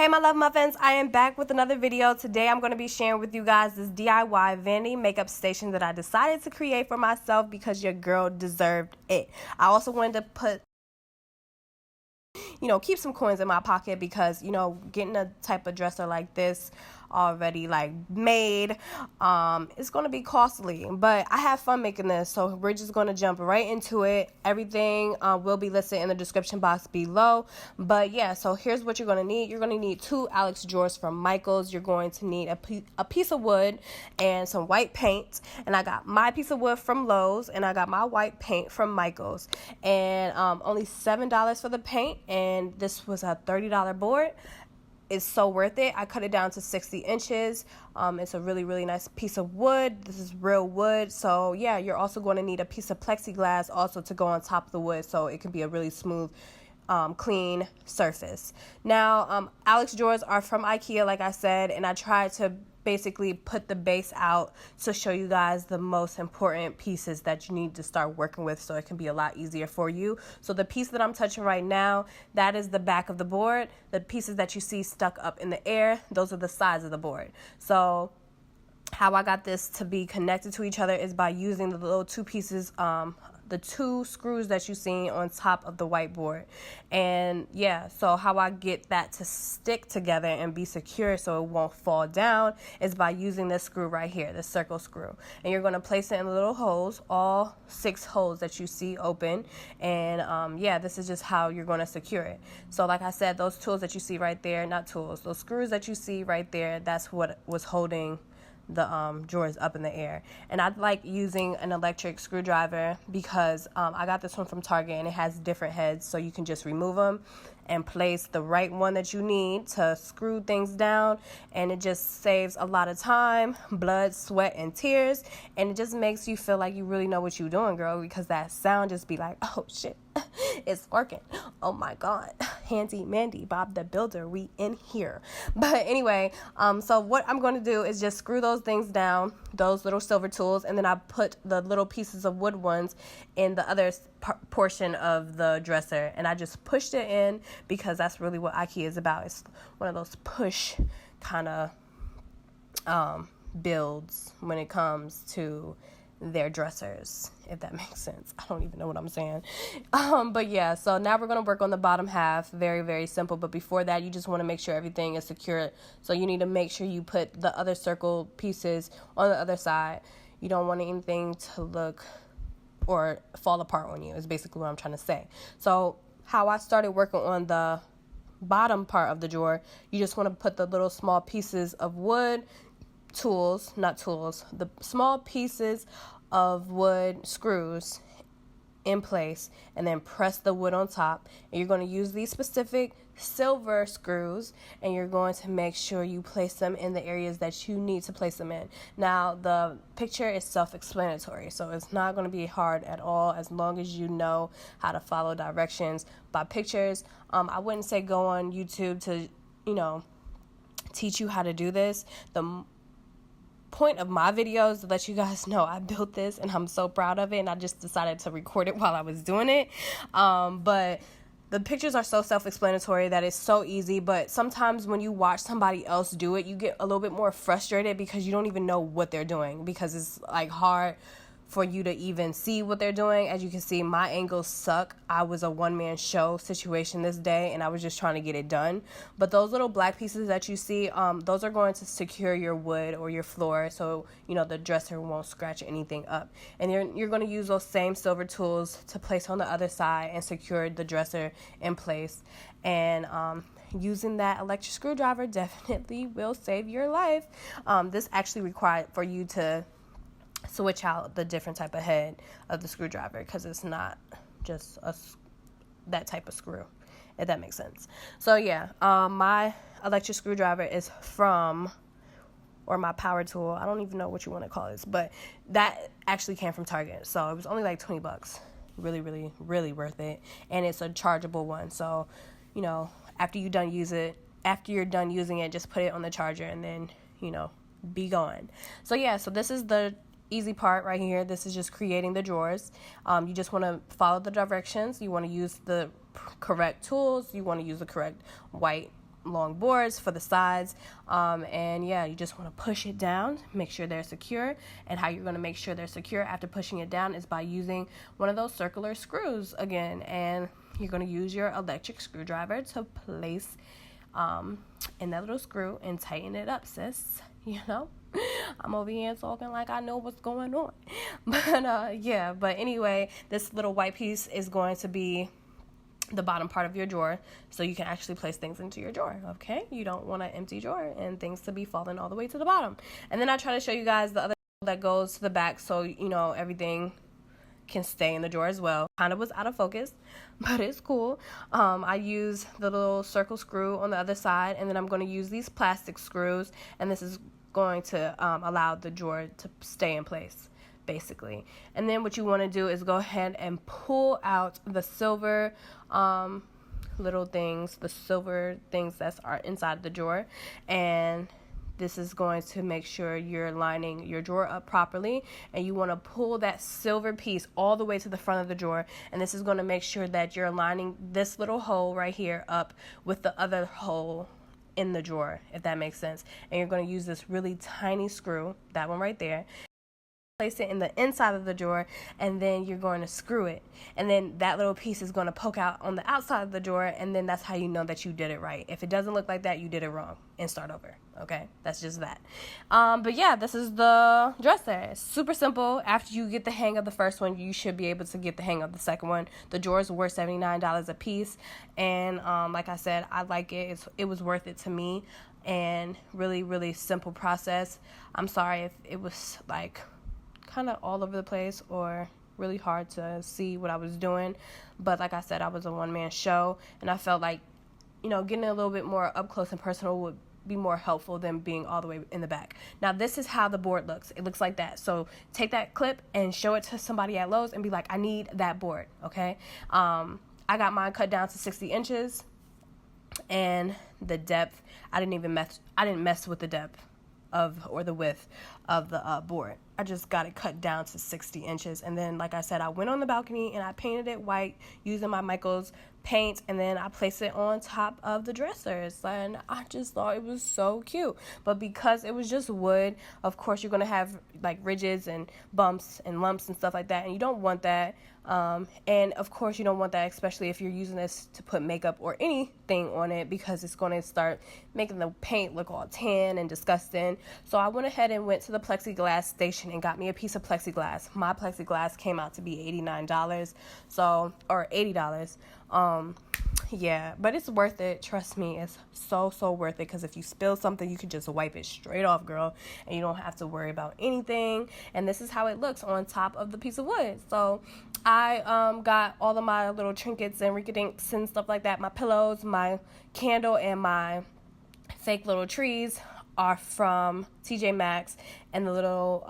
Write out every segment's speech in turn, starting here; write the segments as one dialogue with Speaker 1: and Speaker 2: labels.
Speaker 1: Hey my love muffins, I am back with another video. Today I'm going to be sharing with you guys this DIY vanity makeup station that I decided to create for myself because your girl deserved it. I also wanted to put, keep some coins in my pocket because, getting a type of dresser like this already made, it's going to be costly, but I have fun making this, so we're just going to jump right into it. Everything will be listed in the description box below. But yeah, so here's what you're going to need. You're going to need 2 Alex drawers from Michaels. You're going to need a piece of wood and some white paint, and I got my piece of wood from Lowe's and I got my white paint from Michaels, and only $7 for the paint, and this was a $30 board. It's so worth it. I cut it down to 60 inches. It's a really nice piece of wood. This is real wood. So yeah, you're also going to need a piece of plexiglass also to go on top of the wood so it can be a really smooth, clean surface. Now, Alex drawers are from IKEA, like I said, and I tried to basically put the base out to show you guys the most important pieces that you need to start working with so it can be a lot easier for you. So the piece that I'm touching right now, that is the back of the board. The pieces that you see stuck up in the air, those are the sides of the board. So how I got this to be connected to each other is by using the little 2 pieces, the 2 screws that you see on top of the whiteboard. And yeah, so how I get that to stick together and be secure so it won't fall down is by using this screw right here, the circle screw. And you're going to place it in the little holes, all 6 holes that you see open. And yeah, this is just how you're going to secure it. So like I said, those tools that you see right there, not tools, those screws that you see right there, that's what was holding the drawers up in the air. And I like using an electric screwdriver because I got this one from Target and it has different heads, so you can just remove them and place the right one that you need to screw things down, and it just saves a lot of time, blood, sweat, and tears, and it just makes you feel like you really know what you're doing, girl, because that sound just be like, oh shit, it's working, oh my god, Handy Mandy, Bob the Builder, we in here. But anyway, so what I'm going to do is just screw those things down, those little silver tools, and then I put the little pieces of wood ones in the other portion of the dresser, and I just pushed it in because that's really what IKEA is about. It's one of those push kind of builds when it comes to their dressers, if that makes sense. I don't even know what I'm saying. But yeah, so now we're going to work on the bottom half. Very simple. But before that, you just want to make sure everything is secure. So you need to make sure you put the other circle pieces on the other side. You don't want anything to look or fall apart on you, is basically what I'm trying to say. So how I started working on the bottom part of the drawer, you just want to put the little small pieces of wood, the small pieces of wood screws in place, and then press the wood on top. And you're going to use these specific silver screws, and you're going to make sure you place them in the areas that you need to place them in. Now, the picture is self-explanatory, so it's not going to be hard at all as long as you know how to follow directions by pictures. I wouldn't say go on YouTube to, teach you how to do this. The point of my videos to let you guys know I built this and I'm so proud of it, and I just decided to record it while I was doing it. But the pictures are so self-explanatory that it's so easy, but sometimes when you watch somebody else do it, you get a little bit more frustrated because you don't even know what they're doing, because it's hard for you to even see what they're doing. As you can see, my angles suck. I was a one-man show situation this day, and I was just trying to get it done. But those little black pieces that you see, those are going to secure your wood or your floor, so the dresser won't scratch anything up. And you're going to use those same silver tools to place on the other side and secure the dresser in place. And using that electric screwdriver definitely will save your life. This actually required for you to switch out the different type of head of the screwdriver, because it's not just that type of screw, if that makes sense. So yeah, my electric screwdriver is or my power tool, I don't even know what you want to call this, but that actually came from Target, so it was only like $20. Really worth it, and it's a chargeable one. So after you're done using it, just put it on the charger and then be gone. So yeah, so this is the easy part right here. This is just creating the drawers. You just want to follow the directions. You want to use the correct tools. You want to use the correct white long boards for the sides, and yeah, you just want to push it down, make sure they're secure. And how you're going to make sure they're secure after pushing it down is by using one of those circular screws again, and you're going to use your electric screwdriver to place in that little screw and tighten it up, sis. You know, I'm over here talking like I know what's going on. But yeah, but anyway, this little white piece is going to be the bottom part of your drawer, so you can actually place things into your drawer. Okay, you don't want an empty drawer and things to be falling all the way to the bottom. And then I try to show you guys the other that goes to the back, so you know everything can stay in the drawer as well. Kind of was out of focus, but it's cool. I use the little circle screw on the other side, and then I'm going to use these plastic screws, and this is going to allow the drawer to stay in place, basically. And then what you want to do is go ahead and pull out the silver little things, the silver things that are inside the drawer, and this is going to make sure you're lining your drawer up properly, and you want to pull that silver piece all the way to the front of the drawer, and this is going to make sure that you're lining this little hole right here up with the other hole in the drawer, if that makes sense. And you're going to use this really tiny screw, that one right there, place it in the inside of the drawer, and then you're going to screw it, and then that little piece is going to poke out on the outside of the drawer, and then that's how you know that you did it right. If it doesn't look like that, you did it wrong, and start over. Okay, that's just that. But yeah, this is the dresser. It's super simple. After you get the hang of the first one, you should be able to get the hang of the second one. The drawers were $79 a piece, and like I said, I like it. It was worth it to me, and really, really simple process. I'm sorry if it was like kind of all over the place or really hard to see what I was doing, but like I said, I was a one-man show, and I felt like, you know, getting a little bit more up close and personal would be more helpful than being all the way in the back. Now this is how the board looks. It looks like that. So take that clip and show it to somebody at Lowe's and be like, I need that board. Okay, I got mine cut down to 60 inches, and the depth, I didn't mess with the depth or the width of the board. I just got it cut down to 60 inches. And then, like I said, I went on the balcony and I painted it white using my Michaels paint, and then I placed it on top of the dressers, and I just thought it was so cute. But because it was just wood, of course you're going to have like ridges and bumps and lumps and stuff like that, and you don't want that. And of course you don't want that, especially if you're using this to put makeup or anything on it, because it's going to start making the paint look all tan and disgusting. So I went ahead and went to the plexiglass station and got me a piece of plexiglass. My plexiglass came out to be $89, or $80. Yeah, but it's worth it. Trust me, it's so worth it, because if you spill something, you can just wipe it straight off, girl, and you don't have to worry about anything. And this is how it looks on top of the piece of wood. So I got all of my little trinkets and rinky-dinks and stuff like that. My pillows, my candle, and my fake little trees are from TJ Maxx, and the little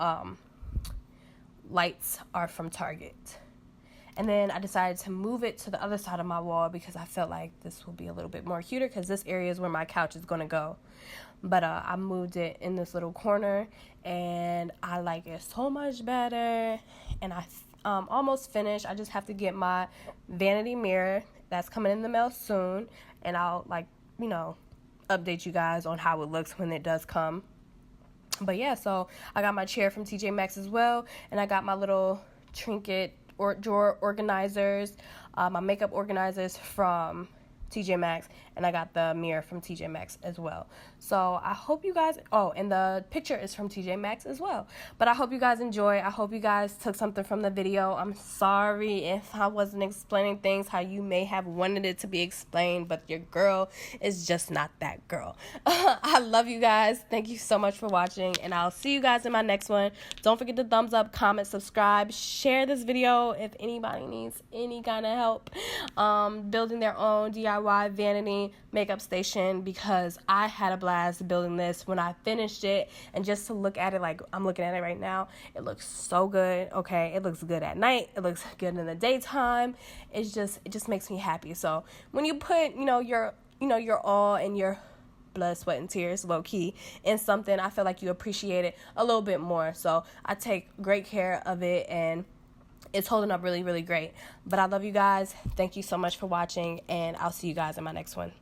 Speaker 1: lights are from Target. And then I decided to move it to the other side of my wall, because I felt like this will be a little bit more cuter, because this area is where my couch is going to go. But I moved it in this little corner, and I like it so much better. And I almost finished. I just have to get my vanity mirror. That's coming in the mail soon, and I'll, like, you know, update you guys on how it looks when it does come. But yeah, so I got my chair from TJ Maxx as well, and I got my little trinket or drawer organizers, my makeup organizers from TJ Maxx, and I got the mirror from TJ Maxx as well. So I hope you guys, and the picture is from TJ Maxx as well. But I hope you guys enjoy. I hope you guys took something from the video. I'm sorry if I wasn't explaining things how you may have wanted it to be explained, but your girl is just not that girl. I love you guys. Thank you so much for watching, and I'll see you guys in my next one. Don't forget to thumbs up, comment, subscribe, share this video if anybody needs any kind of help building their own DIY vanity makeup station, because I had a blast building this when I finished it. And just to look at it, like I'm looking at it right now, it looks so good. Okay, it looks good at night, it looks good in the daytime. It just makes me happy. So when you put your all and your blood, sweat, and tears, low key, in something, I feel like you appreciate it a little bit more. So I take great care of it, and it's holding up really, really great. But I love you guys. Thank you so much for watching, and I'll see you guys in my next one.